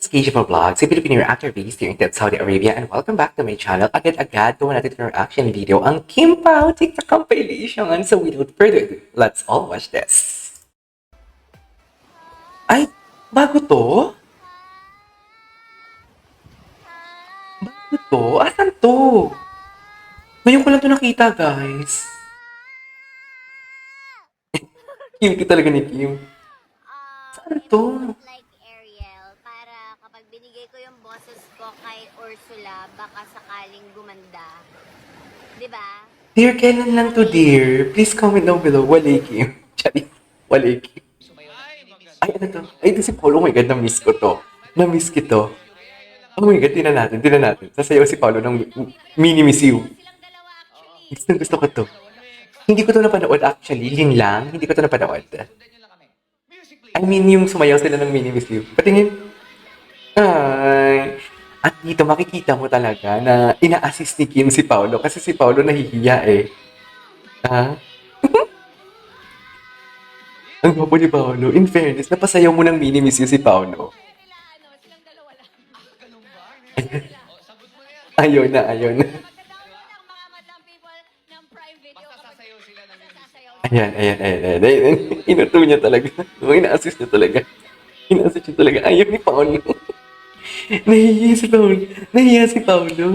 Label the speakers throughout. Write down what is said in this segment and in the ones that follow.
Speaker 1: Skijable Vlog, si Filipino reactor based here in Saudi Arabia, and welcome back to my channel. Agad-agad gawa natin ng reaction video ang Kim Pao TikTok compilation. So without further ado, let's all watch this. Ay, bago to? Bago to? Asan to? Ngayon ko lang to nakita, guys. Cute talaga ni Kim. Saan to?
Speaker 2: Like Ariel, para kapag binigay ko yung boses ko kay Ursula, baka sakaling gumanda. Diba?
Speaker 1: Dear, kailan lang to, dear? Please comment down below. Wale Kim. Chari. Wale Kim. Ay, ano to? Ay, ito si Paul. Oh my God, na-miss ko to. Na-miss ko to. Oh my God, tinan natin. Sasayaw si Paolo ng mini miss you.
Speaker 2: Silang dalawa actually.
Speaker 1: Gusto ko to. Hindi ko to napanood actually. Yun lang. Hindi ko to napanood. I mean, yung sumayaw sila ng mini miss you. Patingin. Ay. At dito makikita mo talaga na ina-assist ni Kim si Paolo kasi si Paolo nahihiya eh. Ah? Ang gwapo ni Paolo. In fairness, napasayaw mo ng mini miss you si Paolo.
Speaker 2: Silang dalawa lang.
Speaker 1: Ayun na.
Speaker 2: Pagkataon ng mga madlang people ng prime video. Sasayaw sila ng
Speaker 1: Ayan. Inuto niya talaga. Ina-assist niya talaga. Ayaw ni Paolo. Nahihiya si Paolo.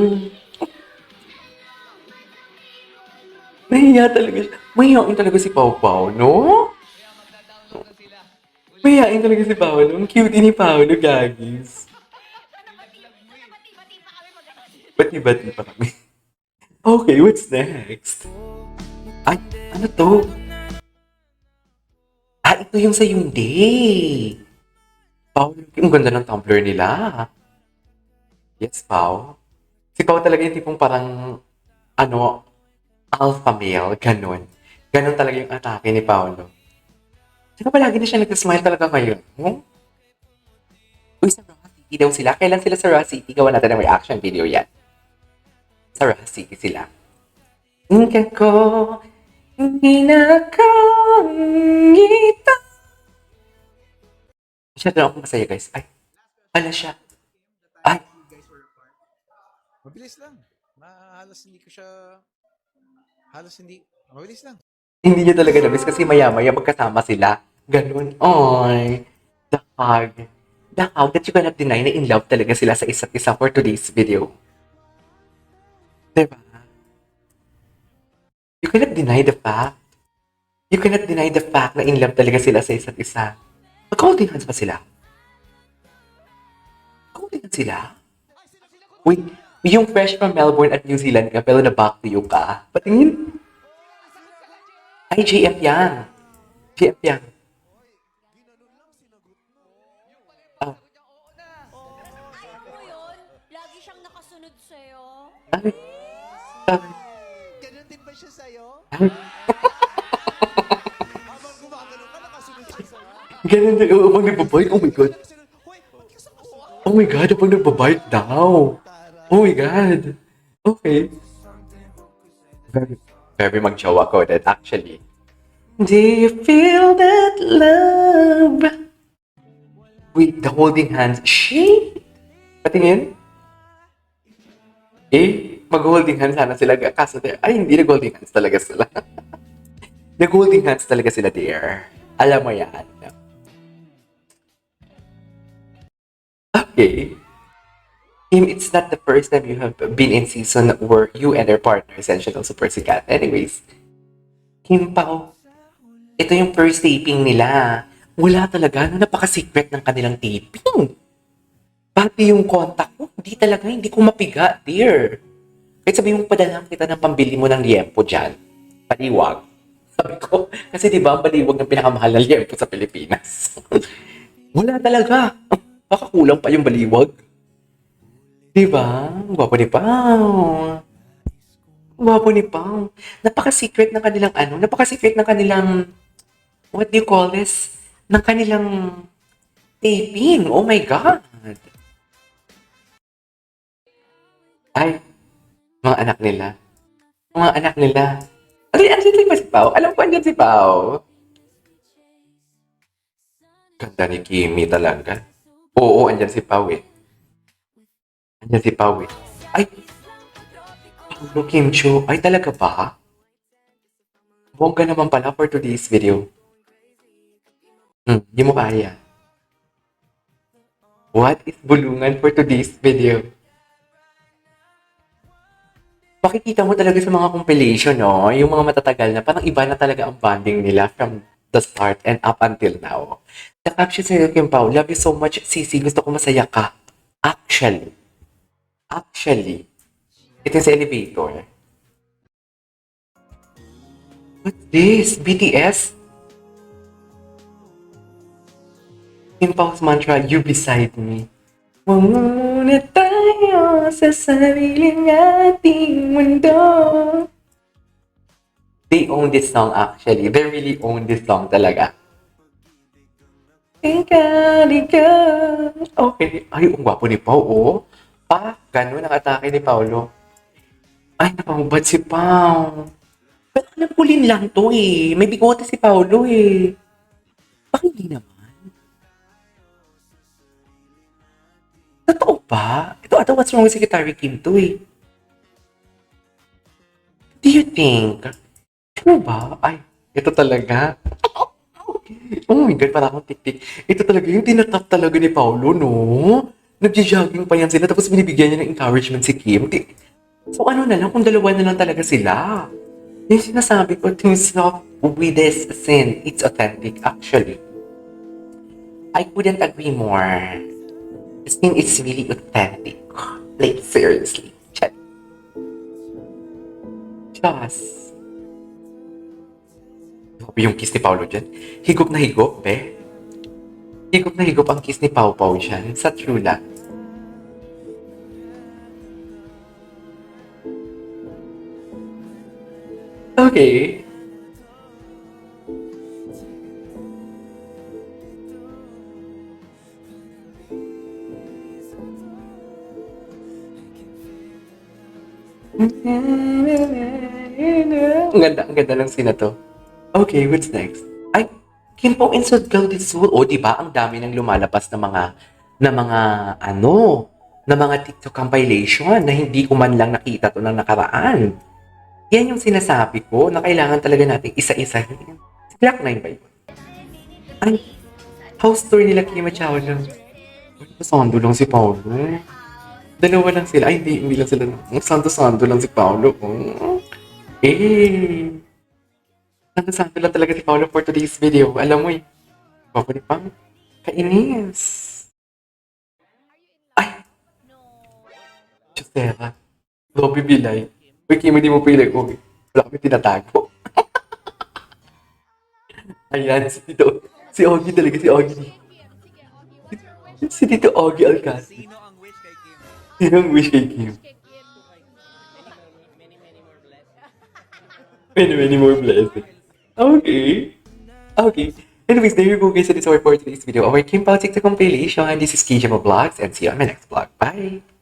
Speaker 1: Nahihiya talaga siya. Mahihain talaga si Pao, no? Mahihain talaga si Paolo. Ang cute ni Paolo, gagis. Bati-bati pa kami. Okay, what's next? Ay, ano to? Ah, ito yung sa Hyundai. Pao, ang ganda ng tumbler nila. Yes, Pao. Si Pao talaga yung tipong parang, alpha male, ganun. Ganun talaga yung atake ni Paolo. Saka palagi na siya nag-smile talaga ngayon. Uy, sa Raha City daw sila. Kailan sila sa Raha City? Gawa natin ng reaction video yan. Sa Raha City sila. Ingka ko, hindi na kangita. Masyado na ako masaya, guys. Ay, ala siya. Ay,
Speaker 3: Mabilis lang. Halos hindi, mabilis lang.
Speaker 1: hindi niya talaga na-miss kasi maya-maya magkasama sila. Ganun. Oy, the hug. The hug that you cannot deny na in love talaga sila sa isa't isa for today's video. Diba? You cannot deny the fact. You cannot deny the fact na in love talaga sila sa isa't isa. Mag-holding hands ba sila? Holding hands sila? Wait, yung fresh from Melbourne at New Zealand ka pero na back to you ka. Patingin. Ay, JF yan. JF yan. Ah,
Speaker 2: Alam mo yun, lagi siyang nakasunod sa'yo.
Speaker 1: ay, ay,
Speaker 3: Ganun din ba siya sa'yo?
Speaker 1: ay.
Speaker 3: Habang gumagano ka, nakasunod siya sa'yo.
Speaker 1: Ganun din. Oh, pag nagbabite, oh my God.
Speaker 3: Hoy, ba't ka sa kuha?
Speaker 1: Oh my God, pag nagbabite daw. Oh my God. Okay. Very mag-jowa ko that actually. Do you feel that love? Wait, the holding hands. Shit! Patingin. Mag-holding hands sana sila. Kaso, ay, hindi nag-holding hands talaga sila. Nag-holding hands talaga sila, dear. Alam mo yan. Okay. Kim, it's not the first time you have been in season where you and your partner essentially super sikat. Anyways, Kim Pao, ito yung first taping nila. Wala talaga, napaka-secret ng kanilang taping. Pati yung contact ko, hindi ko mapiga, dear. Kahit sabi mo, padala kita ng pambili mo ng liempo dyan. Paliwag. Sabi ko, kasi di ba ang paliwag ng pinakamahal na liempo sa Pilipinas? Wala talaga. Baka kulang pa yung baliwag. Diba? Gwapo ni Pao. Gwapo ni Pao. Napaka-secret ng kanilang napaka-secret ng kanilang, what do you call this? Ng kanilang taping. Oh my God. Ay, mga anak nila. Mga anak nila. Andyan ba si Pao? Alam ko andyan si Pao. Ganda ni Kimi talaga. Oo, andyan si Pao eh. Andyan si Pao eh. Ay, Paolo Kim Chiu. Ay, talaga ba? Bongga naman pala for today's video. Di mo kaya. What is bulungan for today's video? Makikita mo talaga sa mga compilation, no? Yung mga matatagal na, parang iba na talaga ang bonding nila from the start and up until now. The caption sa Kim Pao, love you so much, Sisi. Gusto ko masaya ka. Actually, ito yung sa elevator. What's this? BTS? Kim Pao's mantra, you beside me. Huwag muna tayo sa sariling ating mundo. They own this song actually. They really own this song talaga. Ikaw. Okay. Ay, ang gwapo ni Pao, oh. Ganun ang atake ni Paolo. Ay, napahubad si Pao. Pero alam ko lang to eh. May bigote si Paolo eh. Bakit hindi naman? Totoo ba? Ito ata what's wrong with Secretary Kim to eh. Do you think? Ano ba? Ay, ito talaga. Oh my God, para akong tik-tik. Ito talaga yung tinatap talaga ni Paolo, no? Nagja-jogging pa yan sila tapos binibigyan niya ng encouragement si Kim. So ano na lang, kung dalawa na lang talaga sila. Yung sinasabi ko, things off with this scene, it's authentic actually. I couldn't agree more. The scene is really authentic. Like, seriously. Chat. Just. Grabe yung kiss ni Paolo dyan. Higop na higop, be. Higop na higop ang kiss ni Pao Pao dyan. Sa true lang. Okay. Ang ganda ng scene na to. Okay, what's next? Ay, Kim Pao and Sud Girl this Soul. O, diba? Ang dami nang lumalabas na mga TikTok compilation na hindi ko man lang nakita to ng nakaraan. Yan yung sinasabi ko na kailangan talaga nating isa-isahin. Si Black 9 ba yun? Ay, house tour nila Kim at Chao lang. Sando lang si Paolo. Dalawa lang sila. Ay, hindi lang sila. Santo-santo lang si Paolo. Santo-santo lang talaga si Paolo for today's video. Alam mo eh. Baba ni Pang. Kainis. Ay! Chusera. Robby Bilay. Uy, Kim, hindi mo pili. Uy, wala kami tinatago. Ayan, si Tito. Si Ogie talaga, si Ogie. Si Tito Ogie Alcacid.
Speaker 3: Sino ang wish kay Kim?
Speaker 1: Sino ang wish kay Kim? Many more blessings. Okay. Okay. Anyways, there you go guys. So this is our for today's video. Our Kim Pao TikTok compilation. This is Kijama Vlogs and see you on my next vlog. Bye!